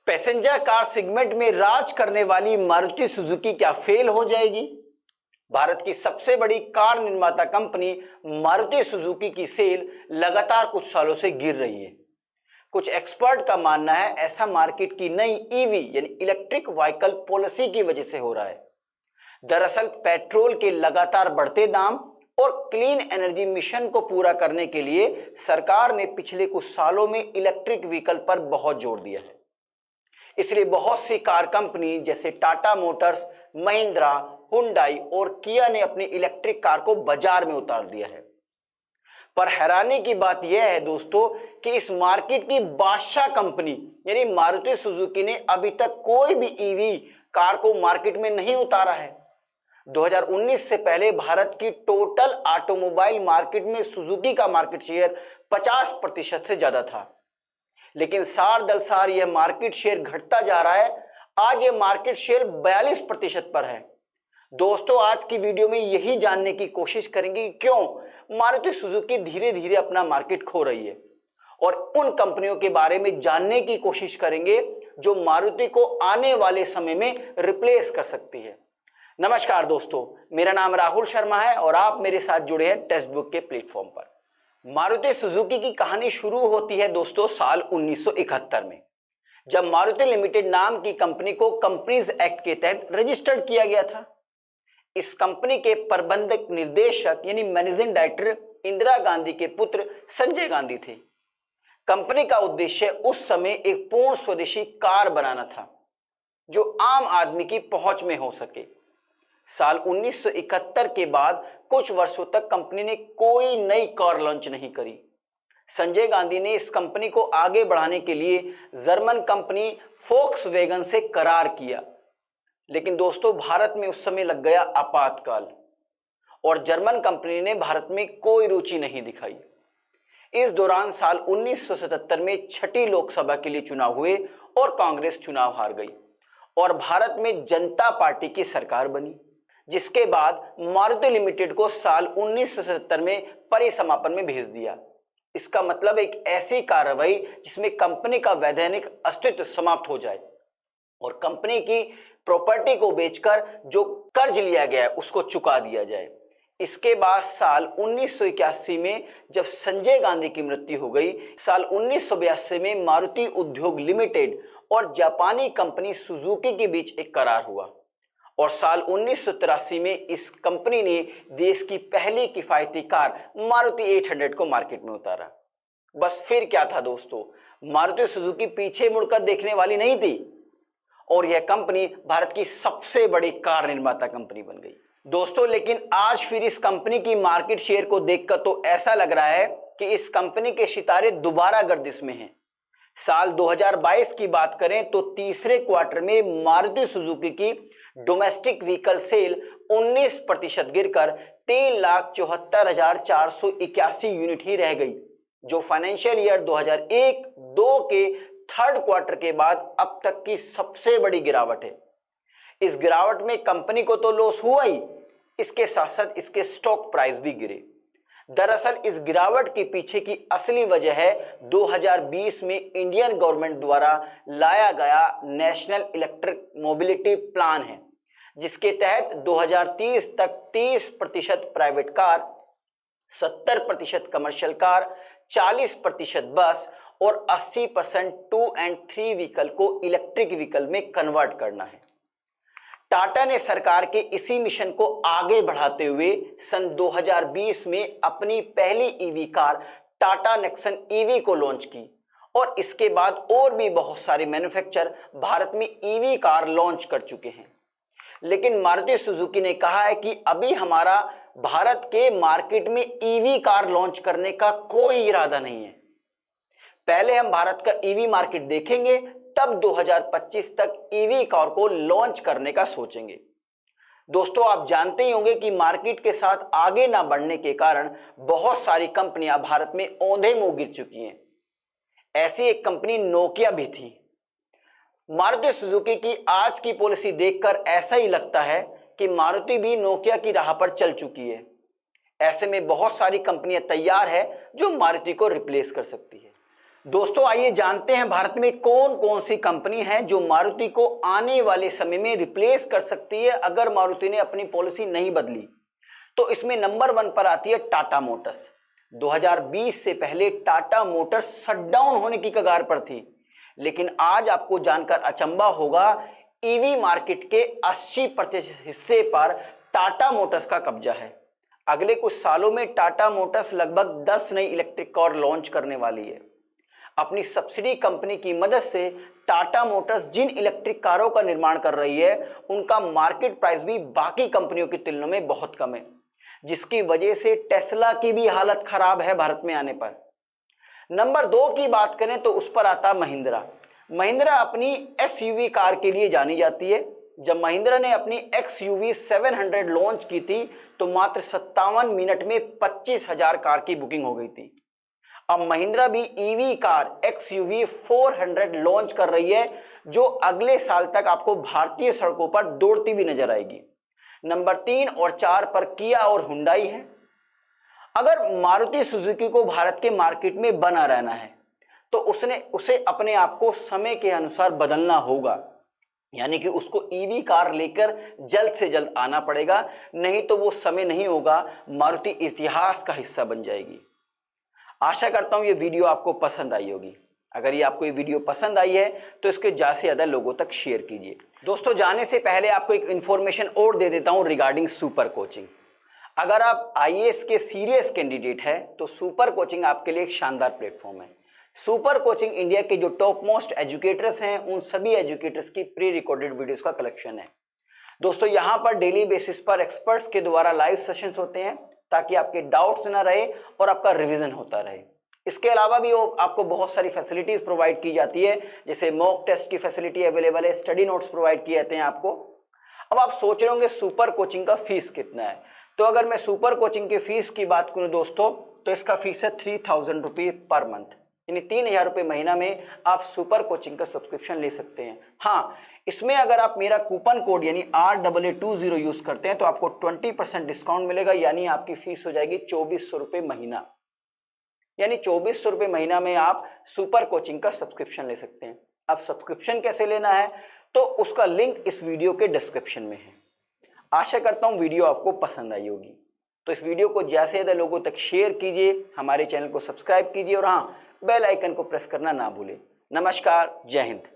Passenger car segment में राज करने वाली मारुति सुजुकी क्या फेल हो जाएगी? भारत की सबसे बड़ी कार निर्माता कंपनी मारुति सुजुकी की सेल लगातार कुछ सालों से गिर रही है। कुछ एक्सपर्ट का मानना है ऐसा मार्केट की नई ईवी यानी इलेक्ट्रिक व्हीकल पॉलिसी की वजह से हो रहा है। दरअसल पेट्रोल के लगातार बढ़ते दाम और क्लीन एनर्जी मिशन को पूरा करने के लिए सरकार ने पिछले कुछ सालों में इलेक्ट्रिक व्हीकल पर बहुत जोर दिया है। इसलिए बहुत सी कार कंपनी जैसे टाटा मोटर्स, महिंद्रा, हुंडई और किया ने अपनी इलेक्ट्रिक कार को बाजार में उतार दिया है। पर हैरानी की बात यह है दोस्तों कि इस मार्केट की बादशाह कंपनी यानी मारुति सुजुकी ने अभी तक कोई भी ईवी कार को मार्केट में नहीं उतारा है। 2019 से पहले भारत की टोटल ऑटोमोबाइल मार्केट में सुजुकी का मार्केट शेयर 50% से ज्यादा था, लेकिन साल दर साल यह मार्केट शेयर घटता जा रहा है। आज यह मार्केट शेयर 42% पर है। दोस्तों, आज की वीडियो में यही जानने की कोशिश करेंगे कि क्यों मारुति सुजुकी धीरे धीरे अपना मार्केट खो रही है, और उन कंपनियों के बारे में जानने की कोशिश करेंगे जो मारुति को आने वाले समय में रिप्लेस कर सकती है। नमस्कार दोस्तों, मेरा नाम राहुल शर्मा है और आप मेरे साथ जुड़े हैं टेक्स्ट बुक के प्लेटफॉर्म पर। मारुति सुजुकी की कहानी शुरू होती है दोस्तों साल 1971 में, जब मारुति लिमिटेड नाम की कंपनी को कंपनीज एक्ट के तहत रजिस्टर्ड किया गया था। इस कंपनी के प्रबंधक निर्देशक यानी मैनेजिंग डायरेक्टर इंदिरा गांधी के पुत्र संजय गांधी थे। कंपनी का उद्देश्य उस समय एक पूर्ण स्वदेशी कार बनाना था जो आम आदमी की पहुंच में हो सके। साल 1971 के बाद कुछ वर्षों तक कंपनी ने कोई नई कार लॉन्च नहीं करी। संजय गांधी ने इस कंपनी को आगे बढ़ाने के लिए जर्मन कंपनी फोक्सवैगन से करार किया, लेकिन दोस्तों भारत में उस समय लग गया आपातकाल और जर्मन कंपनी ने भारत में कोई रुचि नहीं दिखाई। इस दौरान साल 1977 में छठी लोकसभा के लिए चुनाव हुए और कांग्रेस चुनाव हार गई और भारत में जनता पार्टी की सरकार बनी, जिसके बाद मारुति लिमिटेड को साल 1977 में परिसमापन में भेज दिया। इसका मतलब एक ऐसी कार्रवाई जिसमें कंपनी का वैधानिक अस्तित्व समाप्त हो जाए और कंपनी की प्रॉपर्टी को बेचकर जो कर्ज लिया गया है उसको चुका दिया जाए। इसके बाद साल 1981 में जब संजय गांधी की मृत्यु हो गई, साल 1982 में मारुति उद्योग लिमिटेड और जापानी कंपनी सुजुकी के बीच एक करार हुआ और साल 1983 में इस कंपनी ने देश की पहली किफायती कार मारुति 800 को मार्केट में उतारा। बस फिर क्या था दोस्तों, मारुति सुजुकी पीछे मुड़कर देखने वाली नहीं थी और यह कंपनी भारत की सबसे बड़ी कार निर्माता कंपनी बन गई दोस्तों। लेकिन आज फिर इस कंपनी की मार्केट शेयर को देखकर तो ऐसा लग रहा है कि इस कंपनी के सितारे दोबारा गर्दिश में हैं। साल 2022 की बात करें तो तीसरे क्वार्टर में मारुति सुजुकी की डोमेस्टिक व्हीकल सेल 19% गिरकर 3,74,481 यूनिट ही रह गई, जो फाइनेंशियल ईयर 2001-2 के थर्ड क्वार्टर के बाद अब तक की सबसे बड़ी गिरावट है। इस गिरावट में कंपनी को तो लॉस हुआ ही, इसके साथ साथ इसके स्टॉक प्राइस भी गिरे। दरअसल इस गिरावट के पीछे की असली वजह है 2020 में इंडियन गवर्नमेंट द्वारा लाया गया नेशनल इलेक्ट्रिक मोबिलिटी प्लान है, जिसके तहत 2030 तक 30% प्राइवेट कार, 70% कमर्शियल कार, 40% बस और 80% 2 and 3 व्हीकल को इलेक्ट्रिक व्हीकल में कन्वर्ट करना है। टाटा ने सरकार के इसी मिशन को आगे बढ़ाते हुए सन 2020 में अपनी पहली EV car Tata Nexon EV को लॉन्च की और इसके बाद और भी बहुत सारे मैन्युफैक्चरर भारत में ईवी कार लॉन्च कर चुके हैं। लेकिन मारुति सुजुकी ने कहा है कि अभी हमारा भारत के मार्केट में ईवी कार लॉन्च करने का कोई इरादा नहीं है। पहले हम भारत का ईवी मार्केट देखेंगे, तब 2025 तक ईवी कार को लॉन्च करने का सोचेंगे। दोस्तों, आप जानते ही होंगे कि मार्केट के साथ आगे ना बढ़ने के कारण बहुत सारी कंपनियां भारत में औंधे मुंह गिर चुकी हैं। ऐसी एक कंपनी नोकिया भी थी। मारुति सुजुकी की आज की पॉलिसी देखकर ऐसा ही लगता है कि मारुति भी नोकिया की राह पर चल चुकी है। ऐसे में बहुत सारी कंपनियां तैयार है जो मारुति को रिप्लेस कर सकती है। दोस्तों आइए जानते हैं भारत में कौन कौन सी कंपनी है जो मारुति को आने वाले समय में रिप्लेस कर सकती है अगर मारुति ने अपनी पॉलिसी नहीं बदली। तो इसमें नंबर 1 पर आती है टाटा मोटर्स। 2020 से पहले टाटा मोटर्स शटडाउन होने की कगार पर थी, लेकिन आज आपको जानकर अचंभा होगा, ईवी मार्केट के 80% हिस्से पर टाटा मोटर्स का कब्जा है। अगले कुछ सालों में टाटा मोटर्स लगभग 10 नई इलेक्ट्रिक कार लॉन्च करने वाली है। अपनी सब्सिडी कंपनी की मदद से टाटा मोटर्स जिन इलेक्ट्रिक कारों का निर्माण कर रही है उनका मार्केट प्राइस भी बाकी कंपनियों की तुलना में बहुत कम है, जिसकी वजह से टेस्ला की भी हालत खराब है भारत में आने पर। नंबर 2 की बात करें तो उस पर आता महिंद्रा। महिंद्रा अपनी एसयूवी कार के लिए जानी जाती है। जब महिंद्रा ने अपनी XUV 700 लॉन्च की थी तो मात्र 57 मिनट में 25,000 कार की बुकिंग हो गई थी। अब महिंद्रा भी ईवी कार XUV 400 लॉन्च कर रही है, जो अगले साल तक आपको भारतीय सड़कों पर दौड़ती हुई नजर आएगी। नंबर 3 और 4 पर किया और हुंडई है। अगर मारुति सुजुकी को भारत के मार्केट में बना रहना है तो उसे अपने आप को समय के अनुसार बदलना होगा, यानी कि उसको ईवी कार लेकर जल्द से जल्द आना पड़ेगा, नहीं तो वो समय नहीं होगा, मारुति इतिहास का हिस्सा बन जाएगी। आशा करता हूं ये वीडियो आपको पसंद आई होगी। अगर ये आपको ये वीडियो पसंद आई है तो इसके ज़्यादा से ज़्यादा लोगों तक शेयर कीजिए। दोस्तों जाने से पहले आपको एक इन्फॉर्मेशन और दे देता हूं रिगार्डिंग सुपर कोचिंग। अगर आप IAS के सीरियस कैंडिडेट हैं तो सुपर कोचिंग आपके लिए एक शानदार प्लेटफॉर्म है। सुपर कोचिंग इंडिया के जो टॉप मोस्ट एजुकेटर्स हैं उन सभी एजुकेटर्स की प्री रिकॉर्डेड वीडियोस का कलेक्शन है। दोस्तों यहाँ पर डेली बेसिस पर एक्सपर्ट्स के द्वारा लाइव सेशंस होते हैं ताकि आपके डाउट्स ना रहे और आपका रिवीजन होता रहे। इसके अलावा भी आपको बहुत सारी फैसिलिटीज प्रोवाइड की जाती है, जैसे मॉक टेस्ट की फैसिलिटी अवेलेबल है, स्टडी नोट्स प्रोवाइड किए जाते हैं आपको। अब आप सोच रहे होंगे सुपर कोचिंग का फीस कितना है, तो अगर मैं सुपर कोचिंग की फीस की बात करूं दोस्तों तो इसका फीस है 3000 रुपये पर मंथ, यानी 3000 रुपये महीना में आप सुपर कोचिंग का सब्सक्रिप्शन ले सकते हैं। हाँ, इसमें अगर आप मेरा कूपन कोड यानी RAA20 यूज करते हैं तो आपको 20% डिस्काउंट मिलेगा, यानी आपकी फीस हो जाएगी 2400 रुपये महीना, यानी 2400 रुपये महीना में आप सुपर कोचिंग का सब्सक्रिप्शन ले सकते हैं। अब सब्सक्रिप्शन कैसे लेना है तो उसका लिंक इस वीडियो के डिस्क्रिप्शन में है। आशा करता हूं वीडियो आपको पसंद आई होगी, तो इस वीडियो को ज्यादा से ज्यादा लोगों तक शेयर कीजिए, हमारे चैनल को सब्सक्राइब कीजिए और हाँ, बेल आइकन को प्रेस करना ना भूलें। नमस्कार, जय हिंद।